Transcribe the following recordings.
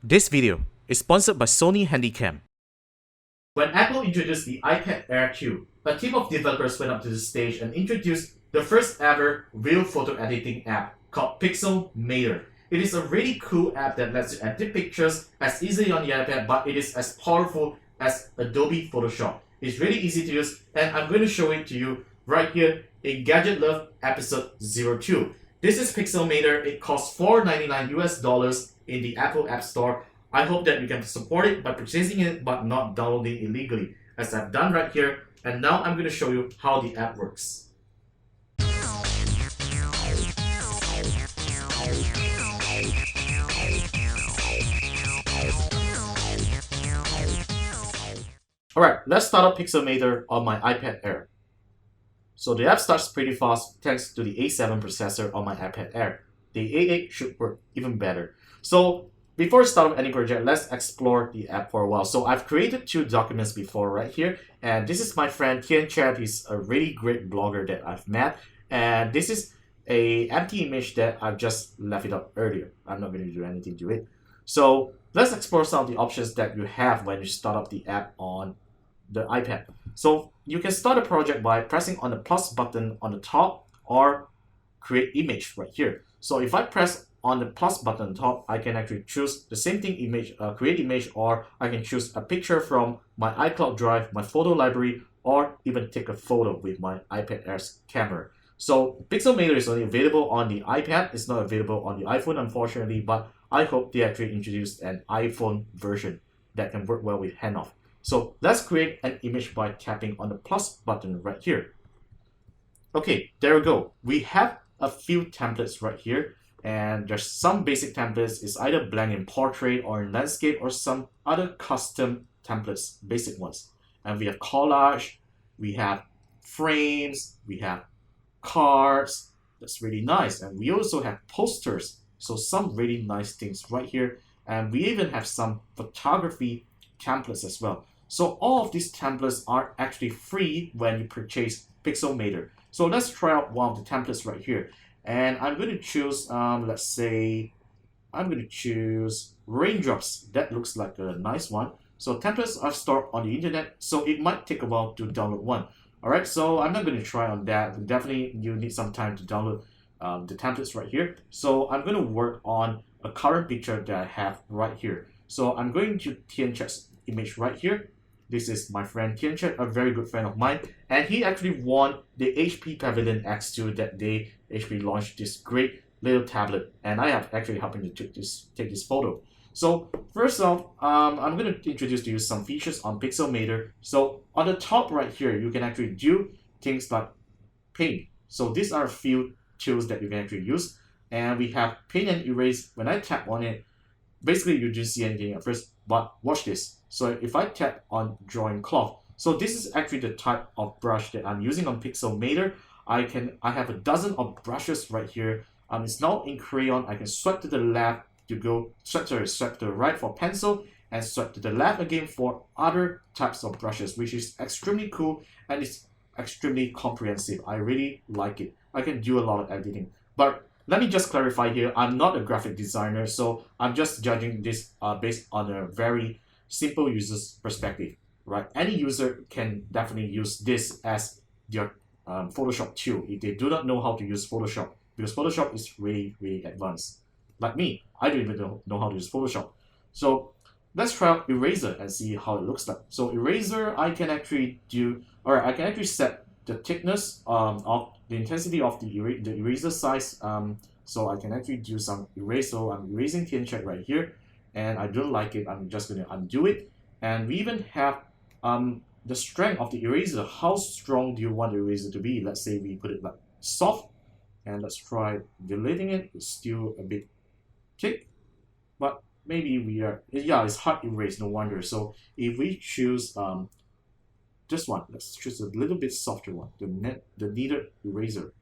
This video is sponsored by Sony Handycam. When Apple introduced the iPad Air 2, a team of developers went up to the stage and introduced the first ever real photo editing app called Pixelmator. It is a really cool app that lets you edit pictures as easily on the iPad, but it is as powerful as Adobe Photoshop. It's really easy to use, and I'm going to show it to you right here in Gadget Love episode 02. This is Pixelmator. It costs $4.99 US in the Apple App Store. I hope that you can support it by purchasing it but not downloading illegally, as I've done right here. And now I'm going to show you how the app works. Alright, let's start up Pixelmator on my iPad Air. So the app starts pretty fast thanks to the A7 processor on my iPad Air. The A8 should work even better. So before starting any project, let's explore the app for a while. So I've created two documents before right here, and this is my friend Tian Chat. He's a really great blogger that I've met, and this is a empty image that I've just left it up earlier. I'm not going to do anything to it. So let's explore some of the options that you have when you start up the app on the iPad. So you can start a project by pressing on the plus button on the top or create image right here. So if I press on the plus button on top, I can actually choose the same thing, image, create image, or I can choose a picture from my iCloud Drive, my photo library, or even take a photo with my iPad Air's camera. So Pixelmator is only available on the iPad. It's not available on the iPhone, unfortunately, but I hope they actually introduced an iPhone version that can work well with handoff. So let's create an image by tapping on the plus button right here. Okay, there we go. We have a few templates right here, and there's some basic templates. It's either blank in portrait or in landscape or some other custom templates, basic ones. And we have collage, we have frames, we have cards. That's really nice. And we also have posters. So some really nice things right here. And we even have some photography templates as well. So all of these templates are actually free when you purchase Pixelmator. So let's try out one of the templates right here. And I'm going to choose, let's say, I'm going to choose raindrops. That looks like a nice one. So templates are stored on the internet, so it might take a while to download one. Alright, so I'm not going to try on that. Definitely you need some time to download the templates right here. So I'm going to work on a current picture that I have right here. So I'm going to Tian Chat's image right here. This is my friend Tian Chat, a very good friend of mine, and he actually won the HP Pavilion X2 that day. HP launched this great little tablet, and I have actually helped him to take this photo. So first off, I'm going to introduce to you some features on Pixelmator. So on the top right here, you can actually do things like paint. So these are a few tools that you can actually use, and we have paint and erase. When I tap on it, basically you didn't see anything at first, but watch this. So if I tap on drawing cloth, so this is actually the type of brush that I'm using on Pixelmator. I have a dozen of brushes right here. It's now in crayon. I can swipe to the left to go, swipe to the right for pencil, and swipe to the left again for other types of brushes, which is extremely cool and it's extremely comprehensive. I really like it. I can do a lot of editing. But let me just clarify here, I'm not a graphic designer, so I'm just judging this based on a very simple user's perspective, right? Any user can definitely use this as their Photoshop tool if they do not know how to use Photoshop, because Photoshop is really, really advanced. Like me, I don't even know how to use Photoshop. So let's try out Eraser and see how it looks like. So Eraser, I can actually set the thickness of the intensity of the eraser size. So I can actually do some erase. So I'm erasing Tian Chat right here, and I don't like it. I'm just going to undo it. And we even have the strength of the eraser. How strong do you want the eraser to be? Let's say we put it like soft, and let's try deleting it. It's still a bit thick, but maybe it's hard erase, no wonder. So if we choose this one, let's choose a little bit softer one, the kneaded eraser.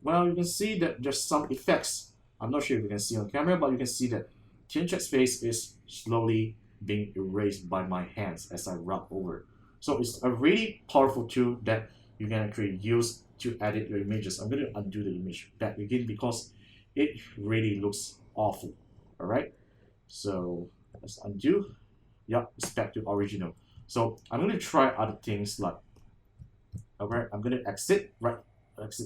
Well, you can see that there's some effects. I'm not sure if you can see on camera, but you can see that Tian Chat's face is slowly being erased by my hands as I rub over. So it's a really powerful tool that you can actually use to edit your images. I'm going to undo the image back again because it really looks awful. All right. So let's undo. Yep, it's back to original. So I'm going to try other things like, alright, I'm going to exit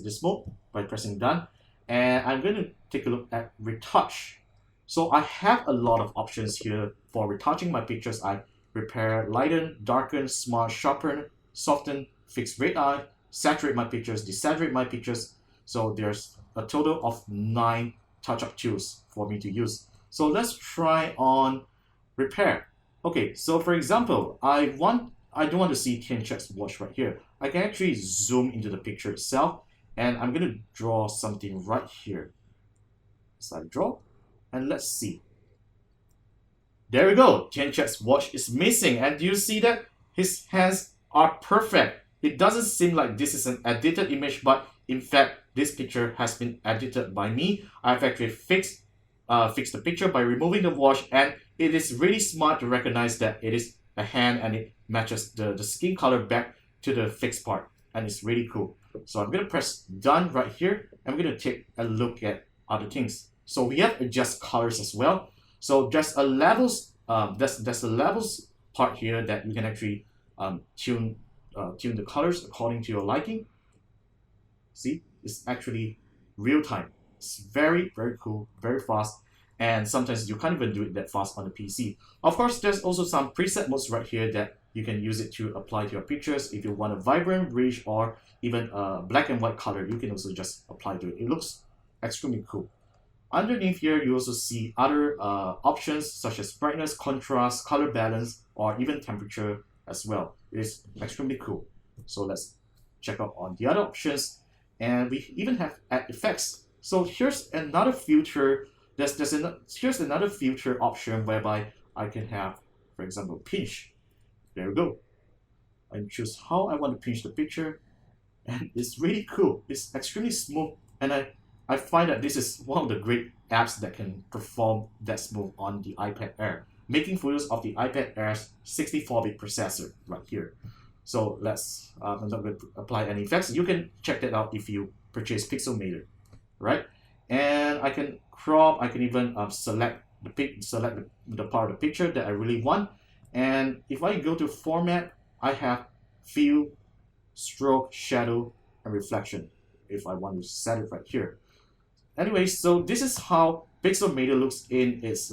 this mode by pressing done, and I'm going to take a look at retouch. So I have a lot of options here for retouching my pictures. I repair, lighten, darken, smart, sharpen, soften, fix red eye, saturate my pictures, desaturate my pictures. So there's a total of 9 touch-up tools for me to use. So let's try on repair. Okay, so for example, I don't want to see Tianchek's watch right here. I can actually zoom into the picture itself, and I'm going to draw something right here. So I draw, and let's see. There we go. Tianchek's watch is missing, and do you see that? His hands are perfect. It doesn't seem like this is an edited image, but in fact, this picture has been edited by me. I've actually fixed the picture by removing the watch, and it is really smart to recognize that it is a hand and it matches the skin color back to the fixed part, and it's really cool. So I'm going to press done right here. I'm going to take a look at other things. So we have adjust colors as well. So there's a levels there's a levels part here that you can actually tune the colors according to your liking. See, it's actually real time. It's very, very cool, very fast, and sometimes you can't even do it that fast on the PC. Of course, there's also some preset modes right here that you can use it to apply to your pictures. If you want a vibrant, rich, or even a black and white color, you can also just apply to it. It looks extremely cool. Underneath here, you also see other options such as brightness, contrast, color balance, or even temperature as well. It is extremely cool. So let's check out on the other options. And we even have add effects. So here's another filter. Here's another filter option whereby I can have, for example, pinch. There we go. I choose how I want to pinch the picture, and it's really cool. It's extremely smooth, and I find that this is one of the great apps that can perform that smooth on the iPad Air, making photos of the iPad Air's 64-bit processor right here. So let's, I'm not going to apply any effects. You can check that out if you purchase Pixelmator, right? And I can crop, I can even select the part of the picture that I really want. And if I go to format, I have fill, stroke, shadow, and reflection if I want to set it right here. Anyway, so this is how Pixelmator looks in its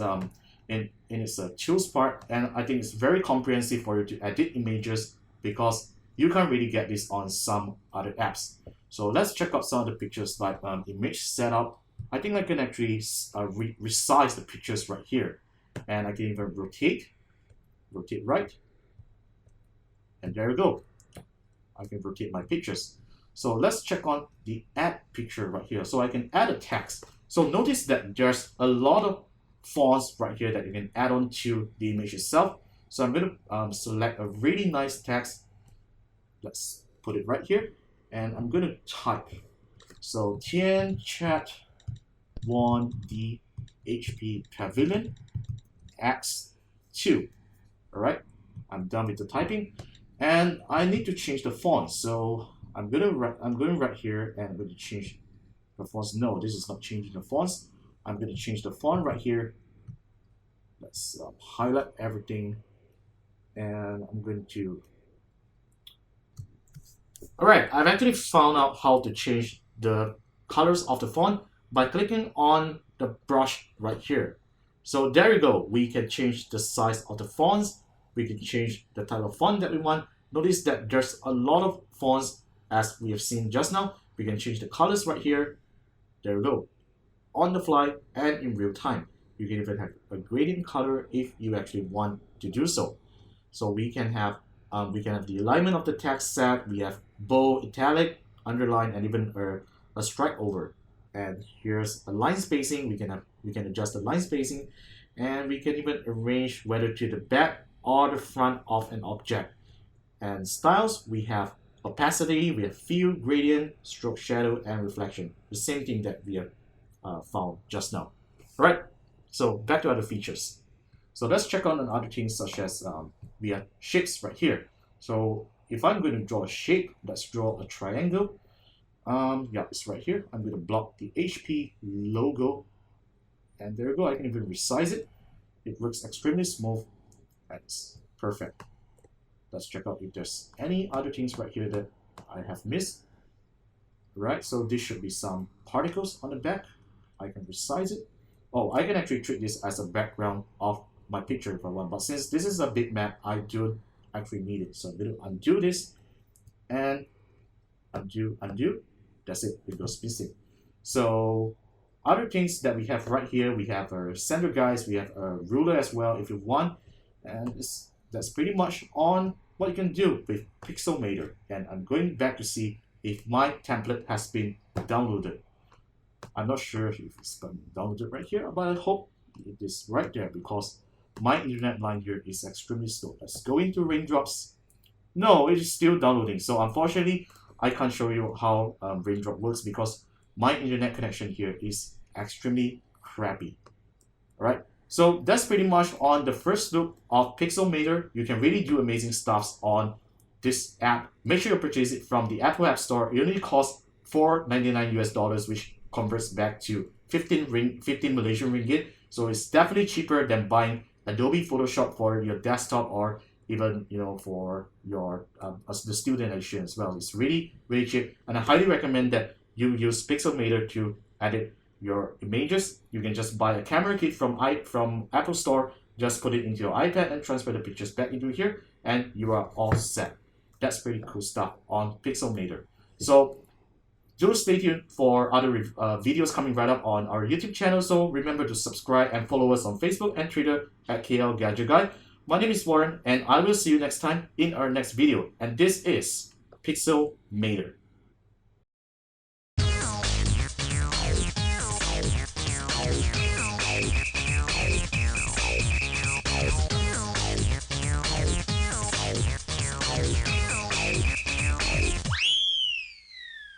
tools part, and I think it's very comprehensive for you to edit images, because you can't really get this on some other apps. So let's check out some of the pictures like image setup. I think I can actually resize the pictures right here, and I can even rotate right, and there we go. I can rotate my pictures. So let's check on the add picture right here. So I can add a text. So notice that there's a lot of fonts right here that you can add on to the image itself. So I'm going to select a really nice text. Let's put it right here, and I'm going to type. So Tianchek won the HP Pavilion X2. All right, I'm done with the typing, and I need to change the font. So I'm going right here, and I'm going to change the fonts. No, this is not changing the fonts. I'm going to change the font right here. Let's highlight everything, and I'm going to. Alright, I've actually found out how to change the colors of the font by clicking on the brush right here. So there you go. We can change the size of the fonts. We can change the type of font that we want. Notice that there's a lot of fonts as we have seen just now. We can change the colors right here. There we go. On the fly and in real time. You can even have a gradient color if you actually want to do so. So we can have the alignment of the text set. We have bold, italic, underline, and even a strike over. And here's a line spacing. We can adjust the line spacing, and we can even arrange whether to the back or the front of an object. And styles, we have opacity, we have fill, gradient, stroke, shadow, and reflection. The same thing that we have found just now. All right. So back to other features. So let's check on other things such as we have shapes right here. So if I'm going to draw a shape, let's draw a triangle. Yeah, it's right here. I'm going to block the HP logo, and there we go. I can even resize it. It looks extremely smooth and it's perfect. Let's check out if there's any other things right here that I have missed. Right, so this should be some particles on the back. I can resize it. Oh, I can actually treat this as a background of my picture if I want, but since this is a big map, I do actually need it. So I'm going to undo this and undo. That's it, it goes missing. So other things that we have right here, we have our center guides, we have a ruler as well if you want, and that's pretty much on what you can do with Pixelmator. And I'm going back to see if my template has been downloaded. I'm not sure if it's been downloaded right here, but I hope it is right there because my internet line here is extremely slow. Let's go into raindrops. No, it is still downloading. So unfortunately, I can't show you how raindrop works because my internet connection here is extremely crappy. Alright, so that's pretty much on the first look of Pixelmator. You can really do amazing stuff on this app. Make sure you purchase it from the Apple App Store. It only costs $4.99 US, which converts back to 15 Malaysian ringgit. So it's definitely cheaper than buying Adobe Photoshop for your desktop or even for your the student edition as well. It's really cheap, and I highly recommend that you use Pixelmator to edit your images. You can just buy a camera kit from Apple Store, just put it into your iPad and transfer the pictures back into here, and you are all set. That's pretty cool stuff on Pixelmator. So do stay tuned for other videos coming right up on our YouTube channel. So remember to subscribe and follow us on Facebook and Twitter at KLGadgetGuy. My name is Warren, and I will see you next time in our next video. And this is Pixelmator.